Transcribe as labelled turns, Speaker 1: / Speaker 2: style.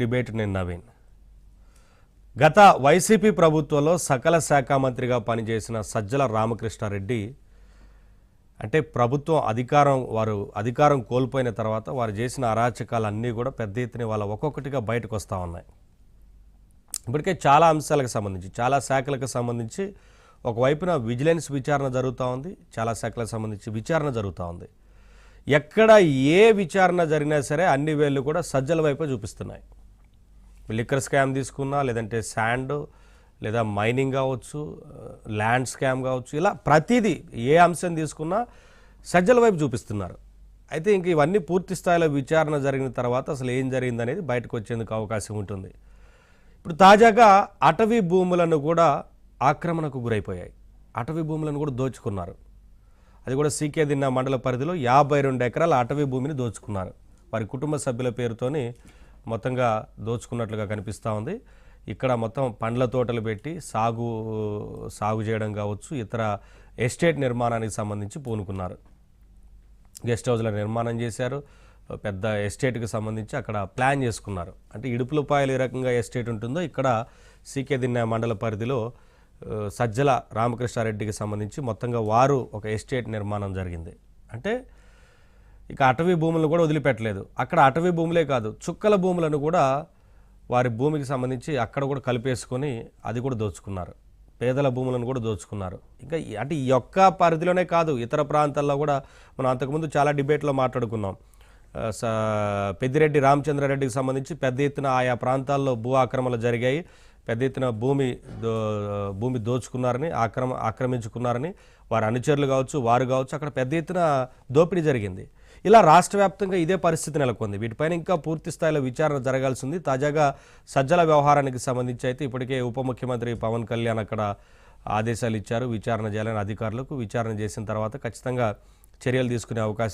Speaker 1: Debate నేను నవీన్. గత YCP ప్రభుత్వంలో సకల శాఖ మంత్రిగా పనిచేసిన సజ్జల రామకృష్ణారెడ్డి అంటే ప్రభుత్వం అధికారం కోల్పోయిన తర్వాత వారు చేసిన అరాచకాలన్నీ కూడా పెద్ద ఎత్తున వాళ్ళ ఒక్కొక్కటిగా బయటకు వస్తూ ఉన్నాయి. ఇప్పటికే చాలా అంశాలకు సంబంధించి చాలా శాఖలకు సంబంధించి ఒకవైపున విజిలెన్స్ విచారణ జరుగుతూ ఉంది, చాలా శాఖలకు సంబంధించి విచారణ జరుగుతూ ఉంది. ఎక్కడ ఏ విచారణ జరిగినా సరే అన్ని వేళ్ళు కూడా సజ్జల వైపే చూపిస్తున్నాయి. లిక్కర్ స్కామ్ తీసుకున్నా, లేదంటే శాండ్ లేదా మైనింగ్ కావచ్చు, ల్యాండ్ స్కామ్ కావచ్చు, ఇలా ప్రతిదీ ఏ అంశం తీసుకున్నా సజ్జల వైపు చూపిస్తున్నారు. అయితే ఇంక ఇవన్నీ పూర్తి స్థాయిలో విచారణ జరిగిన తర్వాత అసలు ఏం జరిగిందనేది బయటకు వచ్చేందుకు అవకాశం ఉంటుంది. ఇప్పుడు తాజాగా అటవీ భూములను కూడా ఆక్రమణకు గురైపోయాయి. అటవీ భూములను కూడా దోచుకున్నారు. అది కూడా సీకే దిన్నా మండల పరిధిలో 52 ఎకరాల అటవీ భూమిని దోచుకున్నారు. వారి కుటుంబ సభ్యుల పేరుతోని మొత్తంగా దోచుకున్నట్లుగా కనిపిస్తూ ఉంది. ఇక్కడ మొత్తం పండ్ల తోటలు పెట్టి సాగు చేయడం కావచ్చు, ఇతర ఎస్టేట్ నిర్మాణానికి సంబంధించి పూనుకున్నారు. గెస్ట్ హౌస్ల నిర్మాణం చేశారు. పెద్ద ఎస్టేట్కి సంబంధించి అక్కడ ప్లాన్ చేసుకున్నారు. అంటే ఇడుపులపాయలు ఏ రకంగా ఎస్టేట్ ఉంటుందో ఇక్కడ సీకే దిన్నా మండల పరిధిలో సజ్జల రామకృష్ణారెడ్డికి సంబంధించి మొత్తంగా వారు ఒక ఎస్టేట్ నిర్మాణం జరిగింది. అంటే ఇక అటవీ భూములను కూడా వదిలిపెట్టలేదు. అక్కడ అటవీ భూములే కాదు, చుక్కల భూములను కూడా వారి భూమికి సంబంధించి అక్కడ కూడా కలిపేసుకొని అది కూడా దోచుకున్నారు. పేదల భూములను కూడా దోచుకున్నారు. ఇంకా అంటే ఈ యొక్క పరిధిలోనే కాదు, ఇతర ప్రాంతాల్లో కూడా మనం అంతకుముందు చాలా డిబేట్లో మాట్లాడుకున్నాం. పెద్దిరెడ్డి రామచంద్రారెడ్డికి సంబంధించి పెద్ద ఎత్తున ఆయా ప్రాంతాల్లో భూ ఆక్రమణలు జరిగాయి. పెద్ద ఎత్తున భూమి దోచుకున్నారని, ఆక్రమించుకున్నారని వారి అనుచరులు కావచ్చు, వారు కావచ్చు, అక్కడ పెద్ద ఎత్తున దోపిడీ జరిగింది. ఇలా రాష్ట్ర వ్యాప్తంగా ఇదే పరిస్థితి నెలకొంది. వీటిపైన ఇంకా పూర్తి స్థాయిలో విచారణ జరగాల్సి ఉంది. తాజాగా సజ్జల వ్యవహారానికి సంబంధించి అయితే ఇప్పటికే ఉప ముఖ్యమంత్రి పవన్ కళ్యాణ్ అక్కడ ఆదేశాలు ఇచ్చారు. విచారణ చేయాలని అధికారులకు. విచారణ చేసిన తర్వాత ఖచ్చితంగా చర్యలు తీసుకునే అవకాశం